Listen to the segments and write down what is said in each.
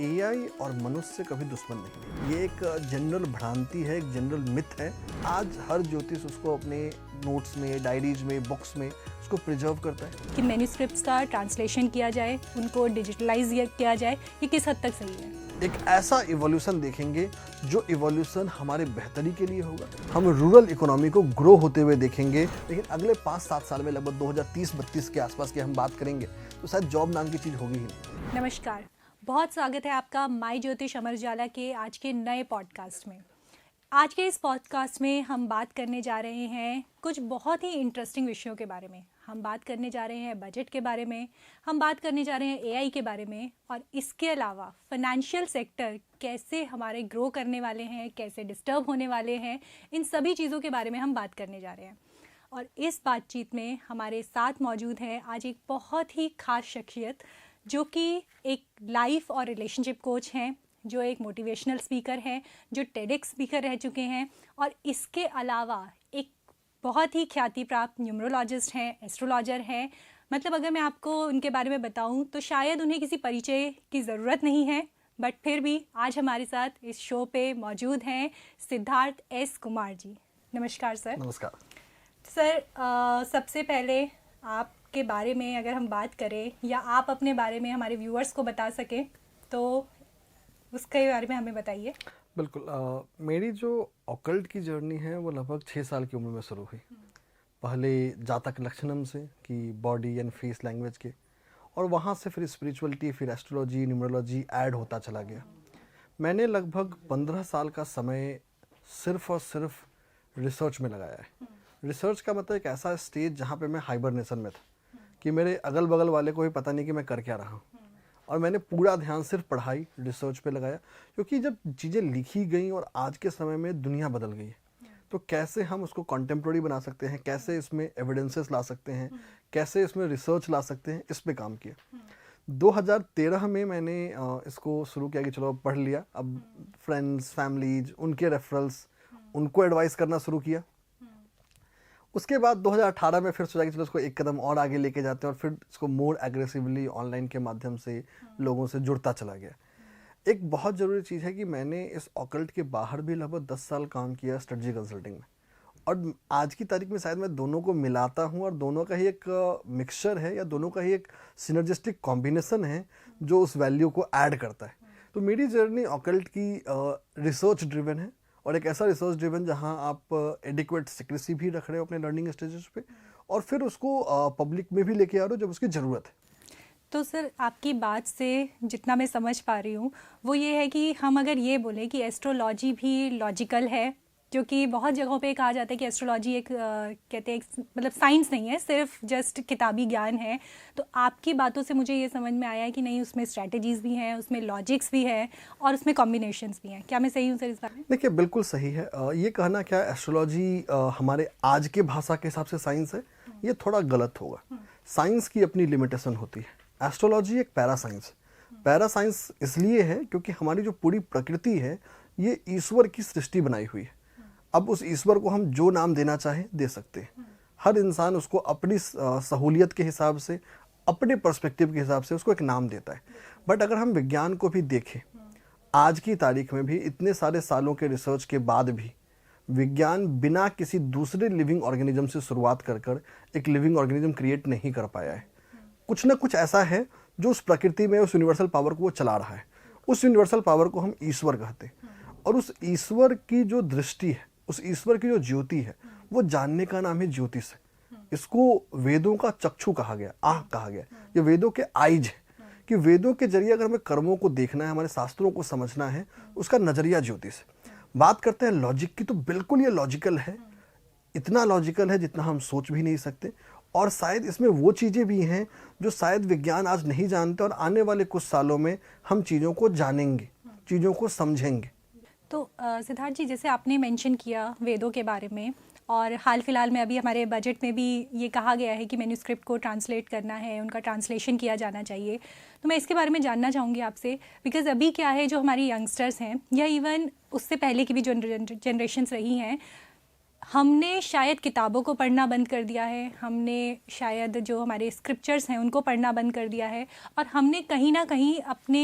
AI और मनुष्य कभी दुश्मन नहीं है। ये एक जनरल भ्रांति है, एक जनरल मिथ है। आज हर ज्योतिष उसको अपने नोट्स में, डायरीज में, बुक्स में उसको प्रिजर्व करता है कि मैन्यूस्क्रिप्ट्स का ट्रांसलेशन किया जाए, उनको डिजिटलाइज किया जाए, ये किस हद तक सही है? एक ऐसा इवोल्यूशन देखेंगे जो इवोल्यूशन हमारे बेहतरी के लिए होगा। हम रूरल इकोनॉमी को ग्रो होते हुए देखेंगे, लेकिन अगले 5-7 साल में लगभग 2030-32 के आसपास की हम बात करेंगे तो शायद जॉब नाम की चीज़ होगी ही नहीं। नमस्कार, बहुत स्वागत है आपका माय ज्योतिष अमर उजाला के आज के नए पॉडकास्ट में। आज के इस पॉडकास्ट में हम बात करने जा रहे हैं कुछ बहुत ही इंटरेस्टिंग विषयों के बारे में। हम बात करने जा रहे हैं बजट के बारे में, हम बात करने जा रहे हैं एआई के बारे में, और इसके अलावा फाइनेंशियल सेक्टर कैसे हमारे ग्रो करने वाले हैं, कैसे डिस्टर्ब होने वाले हैं, इन सभी चीज़ों के बारे में हम बात करने जा रहे हैं। और इस बातचीत में हमारे साथ मौजूद है आज एक बहुत ही खास शख्सियत, जो कि एक लाइफ और रिलेशनशिप कोच हैं, जो एक मोटिवेशनल स्पीकर हैं, जो टेडेक्स स्पीकर रह चुके हैं, और इसके अलावा एक बहुत ही ख्याति प्राप्त न्यूमरोलॉजिस्ट हैं, एस्ट्रोलॉजर हैं। मतलब अगर मैं आपको उनके बारे में बताऊं तो शायद उन्हें किसी परिचय की ज़रूरत नहीं है, बट फिर भी आज हमारे साथ इस शो पे मौजूद हैं सिद्धार्थ एस कुमार जी। नमस्कार सर। नमस्कार सर, सबसे पहले आपके बारे में अगर हम बात करें, या आप अपने बारे में हमारे व्यूअर्स को बता सकें, तो उसके बारे में हमें बताइए। बिल्कुल। मेरी जो ऑकल्ट की जर्नी है वो लगभग 6 साल की उम्र में शुरू हुई। पहले जातक लक्षणम से, कि बॉडी एंड फेस लैंग्वेज के, और वहाँ से फिर स्पिरिचुअलिटी, फिर एस्ट्रोलॉजी, न्यूमरोलॉजी ऐड होता चला गया। मैंने लगभग 15 साल का समय सिर्फ और सिर्फ रिसर्च में लगाया है। रिसर्च का मतलब एक ऐसा स्टेज जहाँ पे मैं हाइबरनेशन में था, कि मेरे अगल बगल वाले को भी पता नहीं कि मैं कर क्या रहा हूँ, और मैंने पूरा ध्यान सिर्फ पढ़ाई, रिसर्च पे लगाया। क्योंकि जब चीज़ें लिखी गई और आज के समय में दुनिया बदल गई है, तो कैसे हम उसको कंटेम्प्रेरी बना सकते हैं, कैसे इसमें एविडेंसेस ला सकते हैं, कैसे इसमें रिसर्च ला सकते हैं, इस पे काम किया। 2013 में मैंने इसको शुरू किया कि चलो पढ़ लिया। अब फ्रेंड्स, फैमिलीज, उनके रेफरल्स, उनको एडवाइस करना शुरू किया। उसके बाद 2018 में फिर सोचा कि चलो इसको एक कदम और आगे लेके जाते हैं, और फिर इसको मोर एग्रेसिवली ऑनलाइन के माध्यम से लोगों से जुड़ता चला गया। एक बहुत ज़रूरी चीज़ है कि मैंने इस ऑकल्ट के बाहर भी लगभग 10 साल काम किया स्ट्रेटजी कंसल्टिंग में, और आज की तारीख में शायद मैं दोनों को मिलाता हूँ, और दोनों का ही एक मिक्सचर है, या दोनों का ही एक सिनर्जिस्टिक कॉम्बिनेशन है जो उस वैल्यू को ऐड करता है। तो मेरी जर्नी ऑकल्ट की रिसर्च ड्रिवन है, और एक ऐसा रिसर्च ड्रिवन जहां आप एडिक्वेट सिक्रेसी भी रख रहे हो अपने लर्निंग स्टेजेस पे, और फिर उसको पब्लिक में भी लेके आ रहे हो जब उसकी ज़रूरत है। तो सर, आपकी बात से जितना मैं समझ पा रही हूँ वो ये है कि हम अगर ये बोलें कि एस्ट्रोलॉजी भी लॉजिकल है, जो कि बहुत जगहों पे कहा जाता है कि एस्ट्रोलॉजी एक कहते हैं मतलब साइंस नहीं है, सिर्फ जस्ट किताबी ज्ञान है। तो आपकी बातों से मुझे ये समझ में आया है कि नहीं, उसमें स्ट्रैटेजीज भी हैं, उसमें लॉजिक्स भी है, और उसमें कॉम्बिनेशंस भी हैं। क्या मैं सही हूँ सर इस बारे में? देखिए, बिल्कुल सही है। ये कहना क्या एस्ट्रोलॉजी हमारे आज के भाषा के हिसाब से साइंस है, ये थोड़ा गलत होगा। साइंस की अपनी लिमिटेशन होती है। एस्ट्रोलॉजी एक पैरा साइंस है। पैरा साइंस इसलिए है क्योंकि हमारी जो पूरी प्रकृति है ये ईश्वर की सृष्टि बनाई हुई है। अब उस ईश्वर को हम जो नाम देना चाहें दे सकते हैं। हर इंसान उसको अपनी सहूलियत के हिसाब से, अपने पर्सपेक्टिव के हिसाब से उसको एक नाम देता है। बट अगर हम विज्ञान को भी देखें, आज की तारीख में भी इतने सारे सालों के रिसर्च के बाद भी विज्ञान बिना किसी दूसरे लिविंग ऑर्गेनिज्म से शुरुआत कर कर एक लिविंग ऑर्गेनिज्म क्रिएट नहीं कर पाया है। कुछ ना कुछ ऐसा है जो उस प्रकृति में, उस यूनिवर्सल पावर को वो चला रहा है। उस यूनिवर्सल पावर को हम ईश्वर कहते हैं, और उस ईश्वर की जो दृष्टि है, उस ईश्वर की जो ज्योति है, वो जानने का नाम है ज्योतिष है। इसको वेदों का चक्षु कहा गया, आँख कहा गया। ये वेदों के आइज है, कि वेदों के जरिए अगर हमें कर्मों को देखना है, हमारे शास्त्रों को समझना है, उसका नजरिया ज्योतिष है। बात करते हैं लॉजिक की, तो बिल्कुल ये लॉजिकल है। इतना लॉजिकल है जितना हम सोच भी नहीं सकते, और शायद इसमें वो चीज़ें भी हैं जो शायद विज्ञान आज नहीं जानते, और आने वाले कुछ सालों में हम चीज़ों को जानेंगे, चीज़ों को समझेंगे। तो सिद्धार्थ जी, जैसे आपने मेंशन किया वेदों के बारे में, और हाल फिलहाल में अभी हमारे बजट में भी ये कहा गया है कि मैन्यूस्क्रिप्ट को ट्रांसलेट करना है, उनका ट्रांसलेशन किया जाना चाहिए। तो मैं इसके बारे में जानना चाहूँगी आपसे, बिकॉज़ अभी क्या है, जो हमारी यंगस्टर्स हैं, या इवन उससे पहले की भी जो जनरेशन्स रही हैं, हमने शायद किताबों को पढ़ना बंद कर दिया है, हमने शायद जो हमारे स्क्रिप्चर्स हैं उनको पढ़ना बंद कर दिया है, और हमने कहीं ना कहीं अपने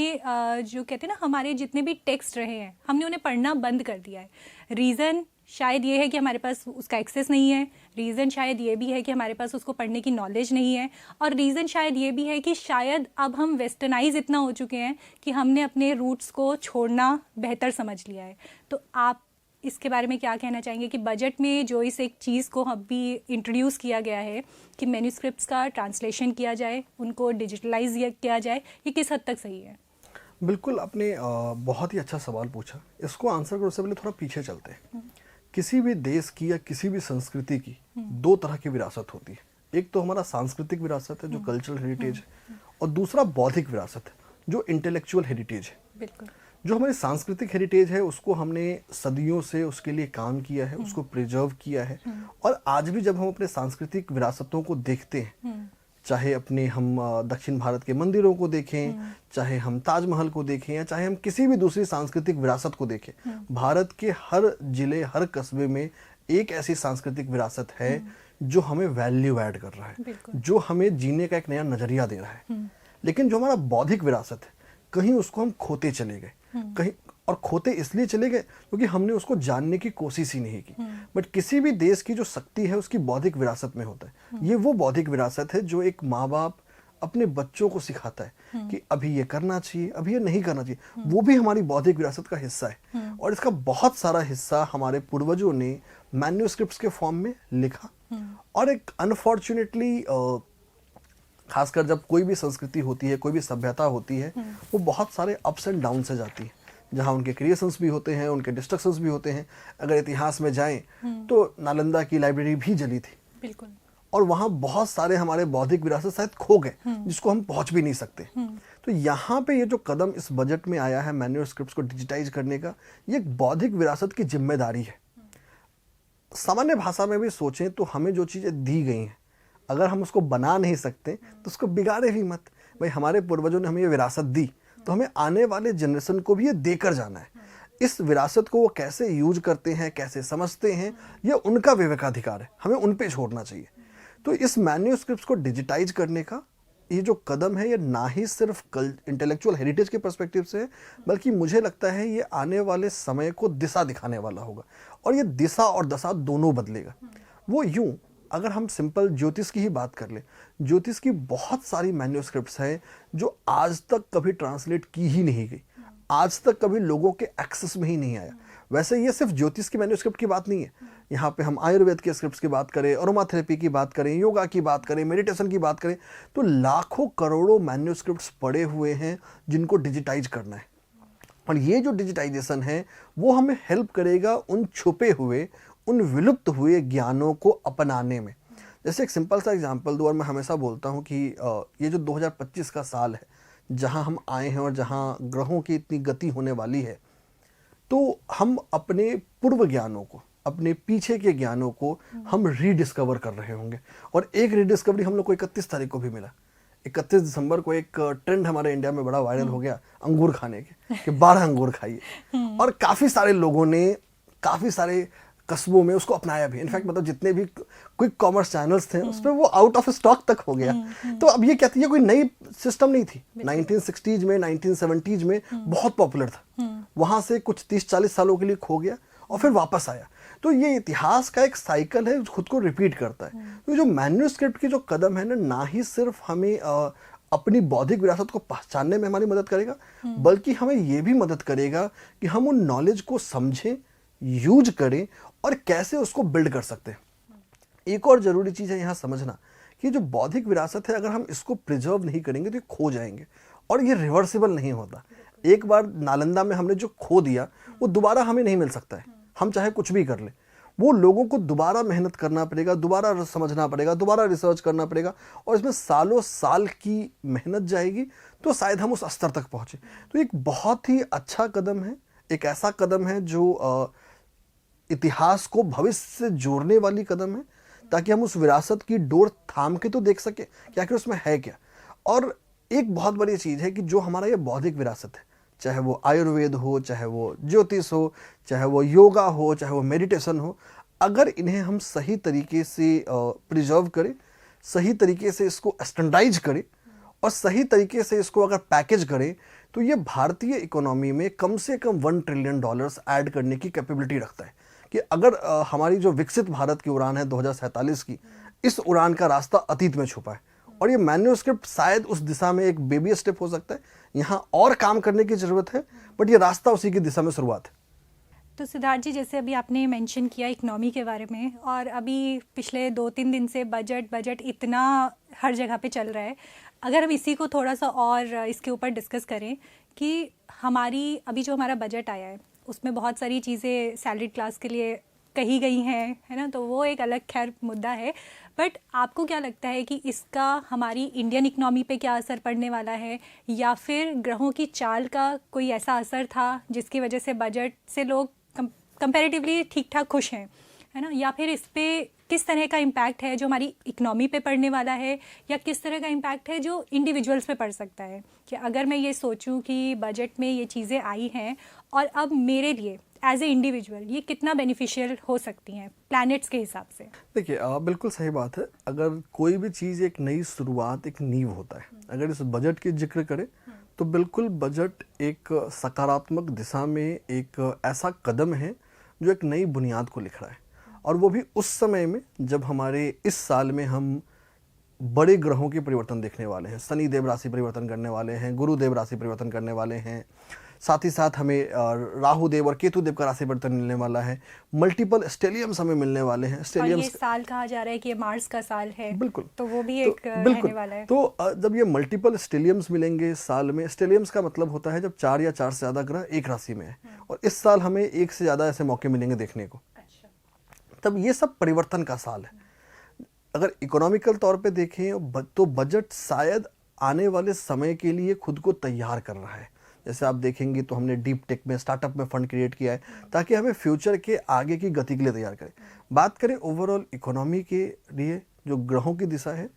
जो कहते हैं ना, हमारे जितने भी टेक्स्ट रहे हैं हमने उन्हें पढ़ना बंद कर दिया है। रीज़न शायद ये है कि हमारे पास उसका एक्सेस नहीं है, रीज़न शायद ये भी है कि हमारे पास उसको पढ़ने की नॉलेज नहीं है, और रीज़न शायद ये भी है कि शायद अब हम वेस्टर्नाइज इतना हो चुके हैं कि हमने अपने रूट्स को छोड़ना बेहतर समझ लिया है। तो आप इसके बारे में क्या कहना चाहेंगे कि बजट में जो इस एक चीज़ को अभी इंट्रोड्यूस किया गया है कि मैन्यूस्क्रिप्ट्स का ट्रांसलेशन किया जाए, उनको डिजिटलाइज किया जाए, ये किस हद तक सही है? बिल्कुल, आपने बहुत ही अच्छा सवाल पूछा। इसको आंसर करने से पहले थोड़ा पीछे चलते हैं। किसी भी देश की या किसी भी संस्कृति की दो तरह की विरासत होती है। एक तो हमारा सांस्कृतिक विरासत है जो कल्चरल हेरिटेज है, और दूसरा बौद्धिक विरासत है जो इंटेलेक्चुअल हेरिटेज है। बिल्कुल। जो हमारी सांस्कृतिक हेरिटेज है उसको हमने सदियों से उसके लिए काम किया है, उसको प्रिजर्व किया है, और आज भी जब हम अपने सांस्कृतिक विरासतों को देखते हैं, चाहे अपने हम दक्षिण भारत के मंदिरों को देखें, चाहे हम ताजमहल को देखें, या चाहे हम किसी भी दूसरी सांस्कृतिक विरासत को देखें, भारत के हर जिले हर कस्बे में एक ऐसी सांस्कृतिक विरासत है जो हमें वैल्यू ऐड कर रहा है, जो हमें जीने का एक नया नजरिया दे रहा है। लेकिन जो हमारा बौद्धिक विरासत है, कहीं उसको हम खोते चले गए, कहीं, और खोते इसलिए चले गए क्योंकि हमने उसको जानने की कोशिश ही नहीं की। बट किसी भी देश की जो शक्ति है उसकी बौद्धिक विरासत में होता है। ये वो बौद्धिक विरासत है जो एक माँ बाप अपने बच्चों को सिखाता है कि अभी ये करना चाहिए, अभी ये नहीं करना चाहिए। वो भी हमारी बौद्धिक विरासत का हिस्सा है, और इसका बहुत सारा हिस्सा हमारे पूर्वजों ने मैन्यूस्क्रिप्ट्स के फॉर्म में लिखा। और एक अनफॉर्चुनेटली खासकर जब कोई भी संस्कृति होती है, कोई भी सभ्यता होती है, वो बहुत सारे अप्स एंड डाउन से जाती है, जहाँ उनके क्रिएशंस भी होते हैं, उनके डिस्ट्रक्शंस भी होते हैं। अगर इतिहास में जाएं तो नालंदा की लाइब्रेरी भी जली थी। बिल्कुल। और वहाँ बहुत सारे हमारे बौद्धिक विरासत शायद खो गए, जिसको हम पहुँच भी नहीं सकते। तो यहाँ पे ये जो कदम इस बजट में आया है मैन्यूस्क्रिप्ट्स को डिजिटाइज करने का, ये एक बौद्धिक विरासत की जिम्मेदारी है। सामान्य भाषा में भी सोचें तो हमें जो चीज़ें दी गई हैं, अगर हम उसको बना नहीं सकते तो उसको बिगाड़े भी मत। भाई, हमारे पूर्वजों ने हमें ये विरासत दी, तो हमें आने वाले जनरेशन को भी ये देकर जाना है। इस विरासत को वो कैसे यूज करते हैं, कैसे समझते हैं, ये उनका विवेकाधिकार है, हमें उन पे छोड़ना चाहिए। तो इस मैन्यूस्क्रिप्ट्स को डिजिटाइज करने का ये जो कदम है, ये ना ही सिर्फ इंटेलेक्चुअल हेरिटेज के पर्सपेक्टिव से है, बल्कि मुझे लगता है ये आने वाले समय को दिशा दिखाने वाला होगा, और ये दिशा और दशा दोनों बदलेगा। वो यूं, अगर हम सिंपल ज्योतिष की ही बात कर ले, ज्योतिष की बहुत सारी मैन्यूस्क्रिप्ट्स हैं जो आज तक कभी ट्रांसलेट की ही नहीं गई, आज तक कभी लोगों के एक्सेस में ही नहीं आया। वैसे ये सिर्फ ज्योतिष की मैन्यूस्क्रिप्ट की बात नहीं है, यहाँ पे हम आयुर्वेद के स्क्रिप्ट्स की बात करें, अरोमाथेरेपी की बात करें, योगा की बात करें, मेडिटेशन की बात करें, तो लाखों करोड़ों मैन्यूस्क्रिप्ट्स पड़े हुए हैं जिनको डिजिटाइज करना है। और ये जो डिजिटाइजेशन है वो हमें हेल्प करेगा उन छुपे हुए, उन विलुप्त हुए ज्ञानों को अपनाने में। जैसे एक सिंपल सा एग्जांपल दूँ, और मैं हमेशा बोलता हूँ कि ये जो 2025 का साल है, जहाँ हम आए हैं और जहाँ ग्रहों की इतनी गति होने वाली है, तो हम अपने पूर्व ज्ञानों को, अपने पीछे के ज्ञानों को हम रीडिस्कवर कर रहे होंगे। और एक रीडिस्कवरी हम लोग को 31 तारीख को भी मिला। 31 दिसंबर को एक ट्रेंड हमारे इंडिया में बड़ा वायरल हो गया अंगूर खाने के, कि 12 अंगूर खाइए। और काफ़ी सारे लोगों ने काफ़ी सारे कस्बों में उसको अपनाया भी। इनफैक्ट मतलब जितने भी क्विक कॉमर्स चैनल्स थे उस पर वो आउट ऑफ स्टॉक तक हो गया। तो अब ये कहती है कोई नई सिस्टम नहीं थी। 1960s में 1970s में बहुत पॉपुलर था, वहां से कुछ 30-40 सालों के लिए खो गया और फिर वापस आया। तो ये इतिहास का एक साइकिल है, खुद को रिपीट करता है। तो जो मैन्यूस्क्रिप्ट की जो कदम है ना ही सिर्फ हमें अपनी बौद्धिक विरासत को पहचानने में हमारी मदद करेगा, बल्कि हमें ये भी मदद करेगा कि हम उन नॉलेज को समझें, यूज करें और कैसे उसको बिल्ड कर सकते हैं। एक और जरूरी चीज है यहाँ समझना कि जो बौद्धिक विरासत है, अगर हम इसको प्रिजर्व नहीं करेंगे तो ये खो जाएंगे, और ये रिवर्सिबल नहीं होता। एक बार नालंदा में हमने जो खो दिया वो दोबारा हमें नहीं मिल सकता है, हम चाहे कुछ भी कर ले। वो लोगों को दोबारा मेहनत करना पड़ेगा, दोबारा समझना पड़ेगा, दोबारा रिसर्च करना पड़ेगा, और इसमें सालों साल की मेहनत जाएगी, तो शायद हम उस स्तर तक पहुंचे। तो एक बहुत ही अच्छा कदम है, एक ऐसा कदम है जो इतिहास को भविष्य से जोड़ने वाली कदम है, ताकि हम उस विरासत की डोर थाम के तो देख सके कि आखिर उसमें है क्या। और एक बहुत बड़ी चीज़ है कि जो हमारा ये बौद्धिक विरासत है, चाहे वो आयुर्वेद हो, चाहे वो ज्योतिष हो, चाहे वो योगा हो, चाहे वो मेडिटेशन हो, अगर इन्हें हम सही तरीके से प्रिजर्व करें, सही तरीके से इसको स्टैंडर्डाइज करें और सही तरीके से इसको अगर पैकेज करें, तो ये भारतीय इकोनॉमी में कम से कम $1 ट्रिलियन ऐड करने की कैपेबिलिटी रखता है। कि अगर हमारी जो विकसित भारत की उड़ान है 2047 की, इस उड़ान का रास्ता अतीत में छुपा है और ये मैन्युस्क्रिप्ट शायद उस दिशा में एक बेबी स्टेप हो सकता है। यहाँ और काम करने की ज़रूरत है, बट ये रास्ता उसी की दिशा में शुरुआत है। तो सिद्धार्थ जी, जैसे अभी आपने मेंशन किया इकोनॉमी के बारे में, और अभी पिछले 2-3 दिन से बजट इतना हर जगह पे चल रहा है। अगर हम इसी को थोड़ा सा और इसके ऊपर डिस्कस करें कि हमारी अभी जो हमारा बजट आया है उसमें बहुत सारी चीज़ें सैलरीड क्लास के लिए कही गई हैं, है ना, तो वो एक अलग खैर मुद्दा है। बट आपको क्या लगता है कि इसका हमारी इंडियन इकनॉमी पे क्या असर पड़ने वाला है, या फिर ग्रहों की चाल का कोई ऐसा असर था जिसकी वजह से बजट से लोग कंपैरेटिवली ठीक ठाक खुश हैं, है ना, या फिर इस पे किस तरह का इम्पैक्ट है जो हमारी इकनॉमी पे पड़ने वाला है, या किस तरह का इम्पैक्ट है जो इंडिविजुअल्स पे पड़ सकता है? कि अगर मैं ये सोचूं कि बजट में ये चीज़ें आई हैं और अब मेरे लिए एज ए इंडिविजुअल ये कितना बेनिफिशियल हो सकती हैं प्लैनेट्स के हिसाब से? देखिए, बिल्कुल सही बात है। अगर कोई भी चीज़ एक नई शुरुआत, एक नींव होता है। अगर इस बजट की जिक्र करें तो बिल्कुल बजट एक सकारात्मक दिशा में एक ऐसा कदम है जो एक नई बुनियाद को लिख रहा है, और वो भी उस समय में जब हमारे इस साल में हम बड़े ग्रहों के परिवर्तन देखने वाले हैं। शनि देव राशि परिवर्तन करने वाले हैं, गुरुदेव राशि परिवर्तन करने वाले हैं, साथ ही साथ हमें राहु देव और केतु देव का राशि परिवर्तन मिलने वाला है। मल्टीपल स्टेलियम्स हमें मिलने वाले हैं। और ये साल कहा जा रहा है कि ये मार्स का साल है, बिल्कुल, तो वो भी एक रहने वाला है। तो जब ये मल्टीपल स्टेलियम्स मिलेंगे साल में, स्टेलियम्स का मतलब होता है जब 4 या 4 से ज़्यादा ग्रह एक राशि में है, और इस साल हमें 1 से ज़्यादा ऐसे मौके मिलेंगे देखने को। तब ये सब परिवर्तन का साल है। अगर इकोनॉमिकल तौर पे देखें तो बजट शायद आने वाले समय के लिए खुद को तैयार कर रहा है। जैसे आप देखेंगे तो हमने डीप टेक में, स्टार्टअप में फंड क्रिएट किया है ताकि हमें फ्यूचर के आगे की गति के लिए तैयार करें। बात करें ओवरऑल इकोनॉमी के लिए जो ग्रहों की दिशा है,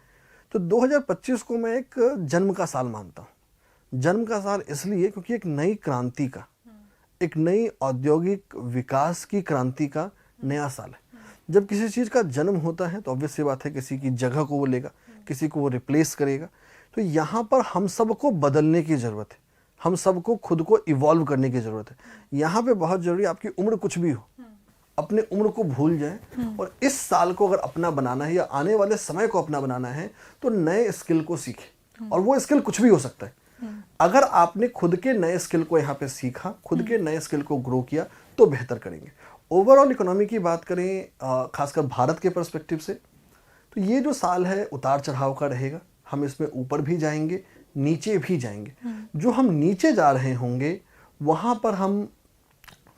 तो 2025 को मैं एक जन्म का साल मानता हूँ। जन्म का साल इसलिए क्योंकि एक नई क्रांति का, एक नई औद्योगिक विकास की क्रांति का नया साल है। जब किसी चीज़ का जन्म होता है तो ऑब्वियस सी बात है किसी की जगह को वो लेगा, किसी को वो रिप्लेस करेगा। तो यहाँ पर हम सबको बदलने की ज़रूरत है, हम सबको खुद को इवॉल्व करने की ज़रूरत है। यहाँ पे बहुत ज़रूरी है, आपकी उम्र कुछ भी हो, अपने उम्र को भूल जाए और इस साल को अगर अपना बनाना है या आने वाले समय को अपना बनाना है तो नए स्किल को सीखें, और वो स्किल कुछ भी हो सकता है। अगर आपने खुद के नए स्किल को यहाँ पे सीखा, खुद के नए स्किल को ग्रो किया, तो बेहतर करेंगे। ओवरऑल इकोनॉमी की बात करें खासकर भारत के पर्सपेक्टिव से, तो ये जो साल है उतार चढ़ाव का रहेगा। हम इसमें ऊपर भी जाएंगे, नीचे भी जाएंगे। जो हम नीचे जा रहे होंगे वहाँ पर हम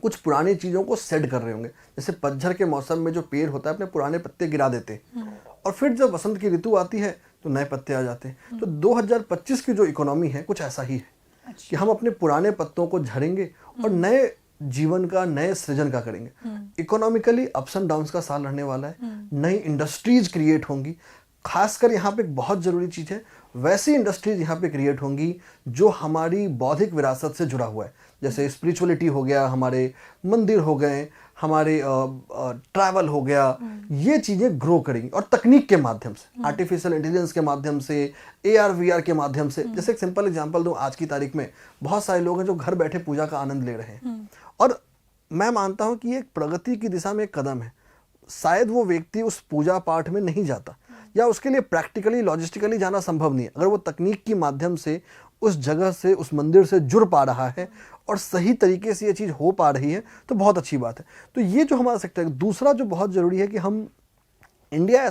कुछ पुरानी चीज़ों को सेट कर रहे होंगे। जैसे पतझड़ के मौसम में जो पेड़ होता है अपने पुराने पत्ते गिरा देते हैं, और फिर जब वसंत की ऋतु आती है तो नए पत्ते आ जाते हैं। तो 2025 की जो इकोनॉमी है कुछ ऐसा ही है कि हम अपने पुराने पत्तों को झड़ेंगे और नए जीवन का, नए सृजन का करेंगे। इकोनॉमिकली अप्स एंड डाउन्स का साल रहने वाला है। नई इंडस्ट्रीज क्रिएट होंगी। खासकर यहाँ पे एक बहुत ज़रूरी चीज़ है, वैसी इंडस्ट्रीज यहाँ पे क्रिएट होंगी जो हमारी बौद्धिक विरासत से जुड़ा हुआ है। जैसे स्पिरिचुअलिटी हो गया, हमारे मंदिर हो गए, हमारे ट्रैवल हो गया, ये चीज़ें ग्रो करेंगी। और तकनीक के माध्यम से, आर्टिफिशियल इंटेलिजेंस के माध्यम से, AR VR के माध्यम से। जैसे एक सिंपल एग्जांपल दूं, आज की तारीख में बहुत सारे लोग हैं जो घर बैठे पूजा का आनंद ले रहे हैं, और मैं मानता हूं कि ये एक प्रगति की दिशा में एक कदम है। शायद वो व्यक्ति उस पूजा पाठ में नहीं जाता, या उसके लिए प्रैक्टिकली, लॉजिस्टिकली जाना संभव नहीं है। अगर वो तकनीक के माध्यम से उस जगह से, उस मंदिर से जुड़ पा रहा है और सही तरीके से ये चीज़ हो पा रही है, तो बहुत अच्छी बात है। तो ये जो हमारा सेक्टर है। दूसरा जो बहुत ज़रूरी है कि हम इंडिया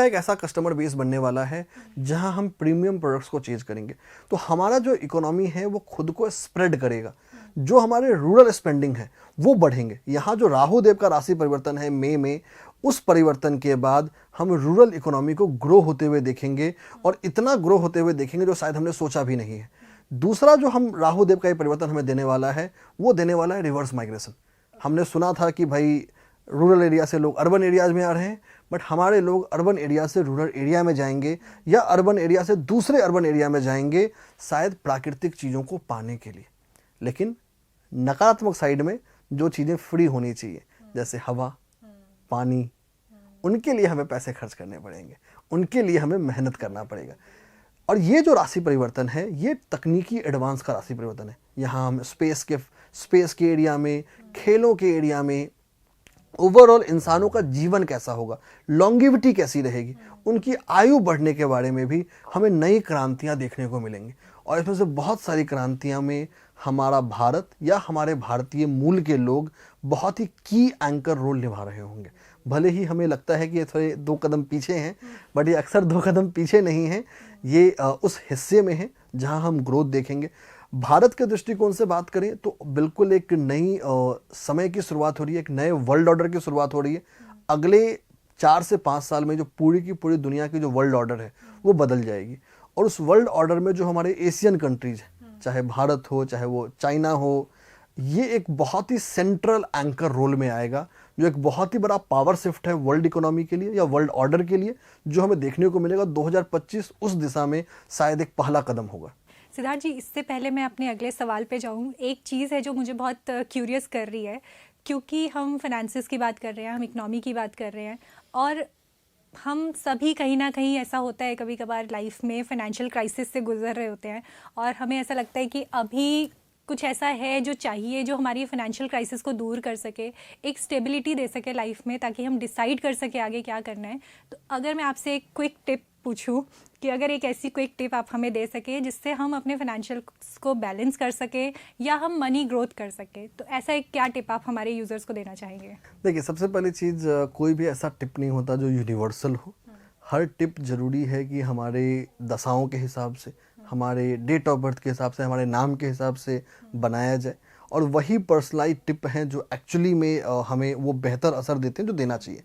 एक ऐसा कस्टमर बेस बनने वाला है जहां हम प्रीमियम प्रोडक्ट्स को चेंज करेंगे। तो हमारा जो इकोनॉमी है वो खुद को स्प्रेड करेगा। जो हमारे रूरल स्पेंडिंग है वो बढ़ेंगे। यहाँ जो राहु देव का राशि परिवर्तन है मई में, उस परिवर्तन के बाद हम रूरल इकोनॉमी को ग्रो होते हुए देखेंगे, और इतना ग्रो होते हुए देखेंगे जो शायद हमने सोचा भी नहीं है। दूसरा जो हम राहु देव का ये परिवर्तन हमें देने वाला है, वो देने वाला है रिवर्स माइग्रेशन। हमने सुना था कि भाई रूरल एरिया से लोग अर्बन एरियाज में आ रहे हैं, बट हमारे लोग अर्बन एरिया से रूरल एरिया में जाएंगे, या अर्बन एरिया से दूसरे अर्बन एरिया में जाएंगे, शायद प्राकृतिक चीज़ों को पाने के लिए। लेकिन नकारात्मक साइड में जो चीज़ें फ्री होनी चाहिए, जैसे हवा, पानी, उनके लिए हमें पैसे खर्च करने पड़ेंगे, उनके लिए हमें मेहनत करना पड़ेगा। और ये जो राशि परिवर्तन है, ये तकनीकी एडवांस का राशि परिवर्तन है। यहाँ हम स्पेस के एरिया में, खेलों के एरिया में, ओवरऑल इंसानों का जीवन कैसा होगा, लॉन्गिविटी कैसी रहेगी, उनकी आयु बढ़ने के बारे में भी हमें नई क्रांतियाँ देखने को मिलेंगी। और इसमें से बहुत सारी क्रांतियाँ में हमारा भारत या हमारे भारतीय मूल के लोग बहुत ही की एंकर रोल निभा रहे होंगे। भले ही हमें लगता है कि ये थोड़े 2 कदम पीछे हैं, बट ये अक्सर 2 कदम पीछे नहीं हैं, ये उस हिस्से में है जहां हम ग्रोथ देखेंगे। भारत के दृष्टिकोण से बात करें तो बिल्कुल एक नई समय की शुरुआत हो रही है, एक नए वर्ल्ड ऑर्डर की शुरुआत हो रही है। अगले 4 से 5 साल में जो पूरी की पूरी दुनिया की जो वर्ल्ड ऑर्डर है वो बदल जाएगी। और उस वर्ल्ड ऑर्डर में जो हमारे एशियन कंट्रीज हैं, चाहे भारत हो, चाहे वो चाइना हो, ये एक बहुत ही सेंट्रल एंकर रोल में आएगा, जो एक बहुत ही बड़ा पावर शिफ्ट है वर्ल्ड इकोनॉमी के लिए या वर्ल्ड ऑर्डर के लिए, जो हमें देखने को मिलेगा। 2025 उस दिशा में शायद एक पहला कदम होगा। सिद्धार्थ जी, इससे पहले मैं अपने अगले सवाल पे जाऊँ, एक चीज़ है जो मुझे बहुत क्यूरियस कर रही है, क्योंकि हम फाइनेंसिस की बात कर रहे हैं, हम इकनॉमी की बात कर रहे हैं, और हम सभी कहीं ना कहीं ऐसा होता है कभी कभार लाइफ में फाइनेंशियल क्राइसिस से गुजर रहे होते हैं, और हमें ऐसा लगता है कि अभी कुछ ऐसा है जो चाहिए, जो हमारी फाइनेंशियल क्राइसिस को दूर कर सके, एक स्टेबिलिटी दे सके लाइफ में, ताकि हम डिसाइड कर सके आगे क्या करना है। तो अगर मैं आपसे एक क्विक टिप पूछूं कि अगर एक ऐसी क्विक टिप आप हमें दे सके जिससे हम अपने फाइनेंशियल को बैलेंस कर सके या हम मनी ग्रोथ कर सके, तो ऐसा एक क्या टिप आप हमारे यूजर्स को देना चाहेंगे? देखिए, सबसे पहली चीज़, कोई भी ऐसा टिप नहीं होता जो यूनिवर्सल हो। हर टिप जरूरी है कि हमारे दशाओं के हिसाब से, हमारे डेट ऑफ बर्थ के हिसाब से, हमारे नाम के हिसाब से बनाया जाए, और वही पर्सनलाइज टिप हैं जो एक्चुअली में हमें वो बेहतर असर देते हैं जो देना चाहिए।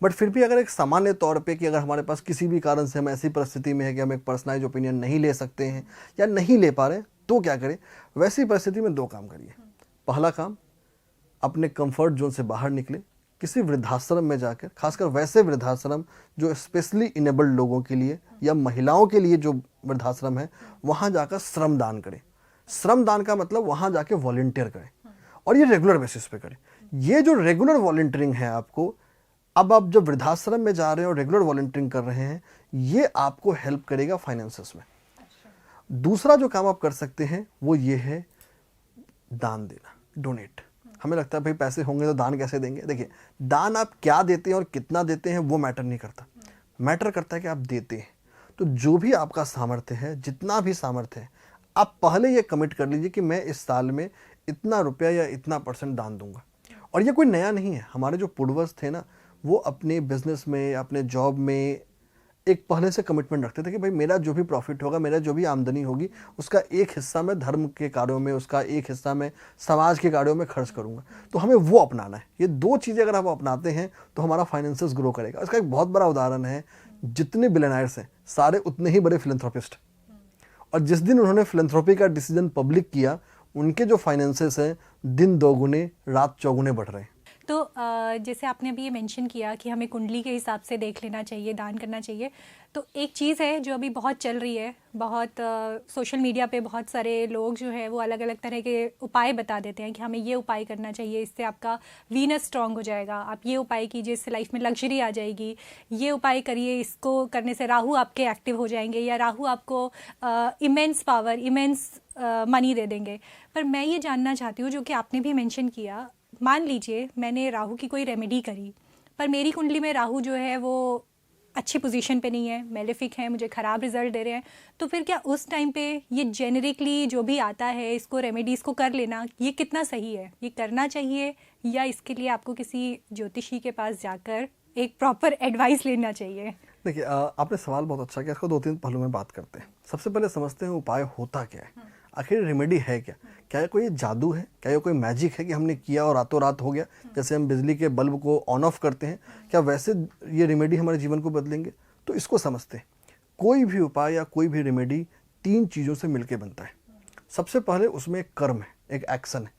बट फिर भी अगर एक सामान्य तौर पे कि अगर हमारे पास किसी भी कारण से हम ऐसी परिस्थिति में है कि हम एक पर्सनलाइज ओपिनियन नहीं ले सकते हैं या नहीं ले पा रहे, तो क्या करें? वैसी परिस्थिति में 2 काम करिए। पहला काम, अपने कंफर्ट जोन से बाहर निकले, किसी वृद्धाश्रम में जाकर, खासकर वैसे वृद्धाश्रम जो स्पेशली इनेबल्ड लोगों के लिए या महिलाओं के लिए जो वृद्धाश्रम है, वहाँ जाकर श्रम दान करें। श्रम दान का मतलब वहाँ जाके वॉलंटियर करें, और ये रेगुलर बेसिस पे करें। ये जो रेगुलर वॉलंटियरिंग है आपको, अब आप जब वृद्धाश्रम में जा रहे हैं और रेगुलर वॉलंटियरिंग कर रहे हैं, ये आपको हेल्प करेगा फाइनेंसेस में। दूसरा जो काम आप कर सकते हैं वो ये है दान देना, डोनेट। हमें लगता है भाई पैसे होंगे तो दान कैसे देंगे? देखिए, दान आप क्या देते हैं और कितना देते हैं वो मैटर नहीं करता, मैटर करता है कि आप देते हैं। तो जो भी आपका सामर्थ्य है, जितना भी सामर्थ्य है, आप पहले ये कमिट कर लीजिए कि मैं इस साल में इतना रुपया या इतना % दान दूंगा। और ये कोई नया नहीं है, हमारे जो पूर्वज थे ना, वो अपने बिजनेस में, अपने जॉब में एक पहले से कमिटमेंट रखते थे कि भाई मेरा जो भी प्रॉफिट होगा, मेरा जो भी आमदनी होगी, उसका एक हिस्सा मैं धर्म के कार्यों में, उसका एक हिस्सा मैं समाज के कार्यों में खर्च करूंगा। तो हमें वो अपनाना है। ये 2 चीज़ें अगर हम अपनाते हैं तो हमारा फाइनेंसेस ग्रो करेगा। इसका एक बहुत बड़ा उदाहरण है, जितने बिलियनर्स हैं सारे उतने ही बड़े फिलैंथ्रोपिस्ट, और जिस दिन उन्होंने फिलैंथ्रोपी का डिसीजन पब्लिक किया, उनके जो फाइनेंसेस हैं दिन 2 गुने रात 4 गुने बढ़ रहे हैं। तो जैसे आपने अभी ये मेंशन किया कि हमें कुंडली के हिसाब से देख लेना चाहिए, दान करना चाहिए, तो एक चीज़ है जो अभी बहुत चल रही है, बहुत सोशल मीडिया पे बहुत सारे लोग जो है वो अलग अलग तरह के उपाय बता देते हैं कि हमें ये उपाय करना चाहिए, इससे आपका वीनस स्ट्रांग हो जाएगा, आप ये उपाय कीजिए, इससे लाइफ में लग्जरी आ जाएगी, ये उपाय करिए, इसको करने से राहु आपके एक्टिव हो जाएंगे, या राहु आपको इमेंस पावर, इमेंस मनी दे देंगे। पर मैं ये जानना चाहती हूँ, जो कि आपने भी मेंशन किया, मान लीजिए मैंने राहु की कोई रेमेडी करी, पर मेरी कुंडली में राहु जो है वो अच्छी पोजीशन पे नहीं है, मेलेफिक है, मुझे ख़राब रिजल्ट दे रहे हैं, तो फिर क्या उस टाइम पे ये जेनेरिकली जो भी आता है इसको रेमेडीज़ को कर लेना, ये कितना सही है? ये करना चाहिए या इसके लिए आपको किसी ज्योतिषी के पास जाकर एक प्रॉपर एडवाइस लेना चाहिए? देखिए, आपने सवाल बहुत अच्छा किया। इसको 2-3 पहलू में बात करते हैं। सबसे पहले समझते हैं उपाय होता क्या है, आखिर रेमेडी है क्या? क्या ये कोई जादू है? क्या ये कोई मैजिक है कि हमने किया और रातों रात हो गया? जैसे हम बिजली के बल्ब को ऑन ऑफ करते हैं, क्या वैसे ये रेमेडी हमारे जीवन को बदलेंगे? तो इसको समझते हैं। कोई भी उपाय या कोई भी रेमेडी 3 चीज़ों से मिलकर बनता है। सबसे पहले उसमें एक कर्म है, एक एक्शन है।